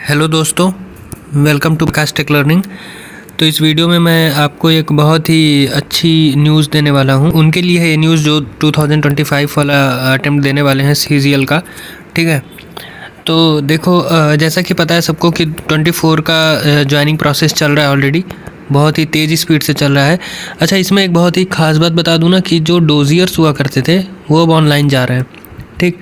Hello दोस्तों, welcome to cast tech learning. तो इस वीडियो में मैं आपको एक बहुत ही अच्छी न्यूज़ देने वाला हूं। उनके लिए है ये न्यूज़ जो 2025 वाला अटेम्प्ट देने वाले हैं CGL का। ठीक है, तो देखो जैसा कि पता है सबको कि 24 का ज्वाइनिंग प्रोसेस चल रहा है ऑलरेडी, बहुत ही तेज़ स्पीड से चल रहा है। अच्छा, इसमें एक बहुत ही ख़ास बात बता दूं ना कि जो डोजियर्स हुआ करते थे वो अब ऑनलाइन जा रहे हैं। ठीक,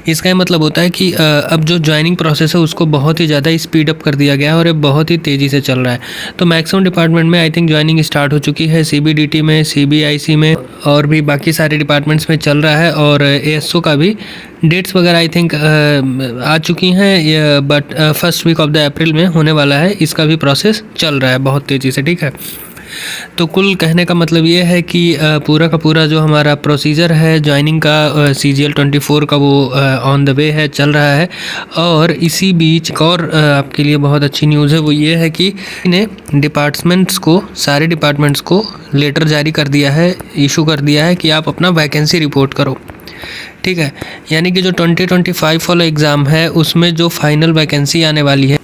इसका ये मतलब होता है कि अब जो ज्वाइनिंग प्रोसेस है उसको बहुत ही ज़्यादा स्पीड अप कर दिया गया है और ये बहुत ही तेज़ी से चल रहा है। तो मैक्सिमम डिपार्टमेंट में आई थिंक ज्वाइनिंग स्टार्ट हो चुकी है, CBDT में, CBIC में और भी बाकी सारे डिपार्टमेंट्स में चल रहा है। और ASO का भी डेट्स वगैरह आई थिंक आ चुकी हैं, but first week of the April में होने वाला है। इसका भी प्रोसेस चल रहा है बहुत तेज़ी से। ठीक है, तो कुल कहने का मतलब ये है कि पूरा का पूरा जो हमारा प्रोसीजर है ज्वाइनिंग का CGL 24 का वो ऑन द वे है, चल रहा है। और इसी बीच एक और आपके लिए बहुत अच्छी न्यूज़ है, वो ये है कि इन्हें डिपार्टमेंट्स को, सारे डिपार्टमेंट्स को लेटर जारी कर दिया है, इशू कर दिया है कि आप अपना वैकेंसी रिपोर्ट करो। ठीक है, यानी कि जो 2025 वाला एग्ज़ाम है उसमें जो फाइनल वैकेंसी आने वाली है,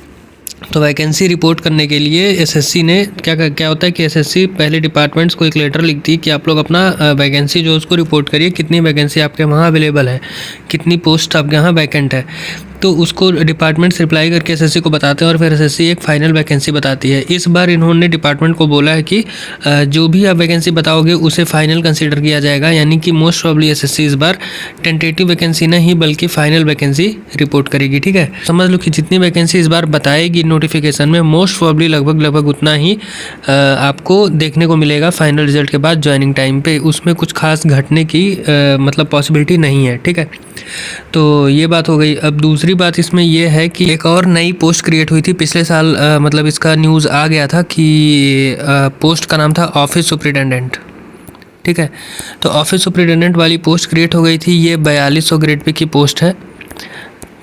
तो वैकेंसी रिपोर्ट करने के लिए SSC ने क्या होता है कि SSC पहले डिपार्टमेंट्स को एक लेटर लिखती है कि आप लोग अपना वैकेंसी जो उसको रिपोर्ट करिए, कितनी वैकेंसी आपके वहाँ अवेलेबल है, कितनी पोस्ट आपके यहाँ वैकेंट है। तो उसको डिपार्टमेंट्स रिप्लाई करके SSC को बताते हैं और फिर SSC एक फ़ाइनल वैकेंसी बताती है। इस बार इन्होंने डिपार्टमेंट को बोला है कि जो भी आप वैकेंसी बताओगे उसे फ़ाइनल कंसीडर किया जाएगा, यानी कि मोस्ट प्रॉब्ली SSC इस बार टेंटेटिव वैकेंसी नहीं बल्कि फ़ाइनल वैकेंसी रिपोर्ट करेगी। ठीक है, समझ लो कि जितनी वैकेंसी इस बार बताएगी नोटिफिकेशन में, मोस्ट प्रॉब्ली लगभग उतना ही आपको देखने को मिलेगा फाइनल रिजल्ट के बाद ज्वाइनिंग टाइम पे। उसमें कुछ खास घटने की मतलब पॉसिबिलिटी नहीं है। ठीक है, तो ये बात हो गई। अब दूसरी बात इसमें ये है कि एक और नई पोस्ट क्रिएट हुई थी पिछले साल, मतलब इसका न्यूज़ आ गया था कि पोस्ट का नाम था ऑफिस सुपरिटेंडेंट। ठीक है, तो ऑफिस सुपरिटेंडेंट वाली पोस्ट क्रिएट हो गई थी। ये 4200 ग्रेड पे की पोस्ट है।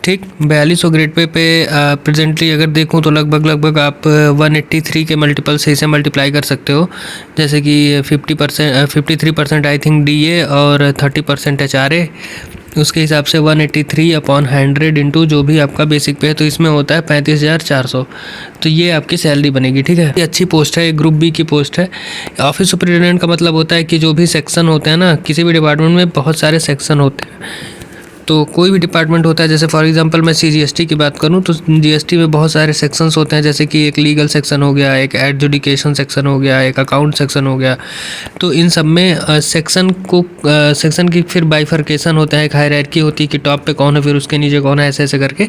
ठीक, 4200 ग्रेड पे प्रेजेंटली अगर देखूं तो लगभग आप 183 के मल्टीपल से इसे मल्टीप्लाई कर सकते हो। जैसे कि 53% आई थिंक DA और 30% HRA, उसके हिसाब से 183 अपॉन 100 इंटू जो भी आपका बेसिक पे है, तो इसमें होता है 35,400। तो ये आपकी सैलरी बनेगी। ठीक है, ये अच्छी पोस्ट है, ग्रुप B की पोस्ट है। ऑफिस सुपरिटेंडेंट का मतलब होता है कि जो भी सेक्शन होते हैं ना, किसी भी डिपार्टमेंट में बहुत सारे सेक्शन होते हैं। तो कोई भी डिपार्टमेंट होता है, जैसे फॉर एग्जांपल मैं CGST की बात करूं तो GST में बहुत सारे सेक्शंस होते हैं, जैसे कि एक लीगल सेक्शन हो गया, एक एडजुडिकेशन सेक्शन हो गया, एक अकाउंट सेक्शन हो गया। तो इन सब में सेक्शन की फिर बाइफर्केशन होता है, एक हायरार्की होती है कि टॉप पे कौन है, फिर उसके नीचे कौन है, ऐसे करके।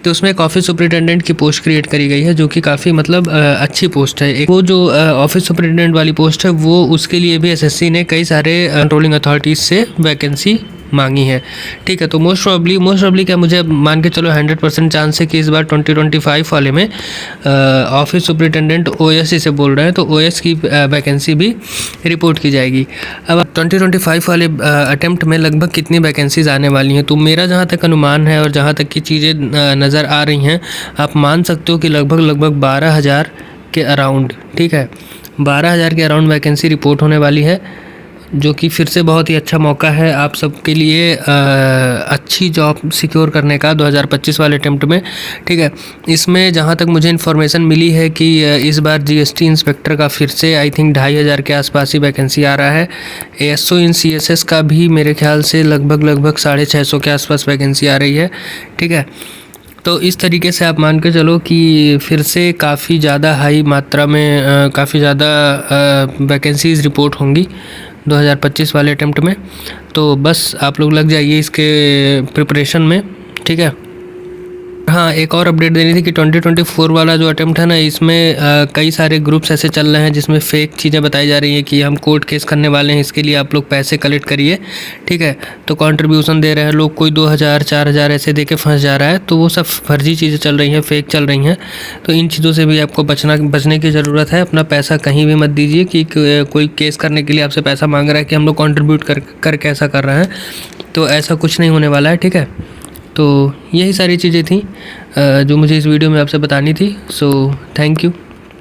तो उसमें एक ऑफिस सुपरिटेंडेंट की पोस्ट क्रिएट करी गई है जो कि काफ़ी मतलब अच्छी पोस्ट है। एक वो जो ऑफिस सुपरिटेंडेंट वाली पोस्ट है वो, उसके लिए भी SSC ने कई सारे कंट्रोलिंग अथॉरिटीज़ से वैकेंसी मांगी है। ठीक है, तो मोस्ट प्रॉब्ली क्या, मुझे मान के चलो 100% चांस है कि इस बार 2025 वाले में ऑफिस सुपरिटेंडेंट OS से बोल रहे हैं, तो OS की वैकेंसी भी रिपोर्ट की जाएगी। अब 2025 वाले अटेम्प्ट में लगभग कितनी वैकेंसीज आने वाली हैं, तो मेरा जहाँ तक अनुमान है और जहाँ तक की चीज़ें नज़र आ रही हैं, आप मान सकते हो कि लगभग 12,000 के अराउंड। ठीक है, 12,000 के अराउंड वैकेंसी रिपोर्ट होने वाली है, जो कि फिर से बहुत ही अच्छा मौका है आप सबके लिए अच्छी जॉब सिक्योर करने का 2025 वाले अटेम्प्ट में। ठीक है, इसमें जहाँ तक मुझे इन्फॉर्मेशन मिली है कि इस बार GST इंस्पेक्टर का फिर से आई थिंक 2,500 के आसपास ही वैकेंसी आ रहा है। ASO इन CSS का भी मेरे ख्याल से लगभग 650 के आसपास वैकेंसी आ रही है। ठीक है, तो इस तरीके से आप मान के चलो कि फिर से काफ़ी ज़्यादा हाई मात्रा में काफ़ी ज़्यादा वैकेंसीज़ रिपोर्ट होंगी 2025 वाले अटेम्प्ट में। तो बस आप लोग लग जाइए इसके प्रिपरेशन में। ठीक है, हाँ, एक और अपडेट देनी थी कि 2024 वाला जो अटेम्प्ट है ना, इसमें कई सारे ग्रुप्स ऐसे चल रहे हैं जिसमें फेक चीज़ें बताई जा रही हैं कि हम कोर्ट केस करने वाले हैं, इसके लिए आप लोग पैसे कलेक्ट करिए। ठीक है, तो कंट्रीब्यूशन दे रहे हैं लोग, कोई 2,000 4,000 ऐसे दे के फंस जा रहा है। तो वो सब फर्जी चीज़ें चल रही हैं, फेक चल रही हैं। तो इन चीज़ों से भी आपको बचने की ज़रूरत है। अपना पैसा कहीं भी मत दीजिए कि कोई केस करने के लिए आपसे पैसा मांग रहा है कि हम लोग कॉन्ट्रीब्यूट करके ऐसा कर रहे हैं, तो ऐसा कुछ नहीं होने वाला है। ठीक है, तो यही सारी चीज़ें थी जो मुझे इस वीडियो में आपसे बतानी थी। So thank you.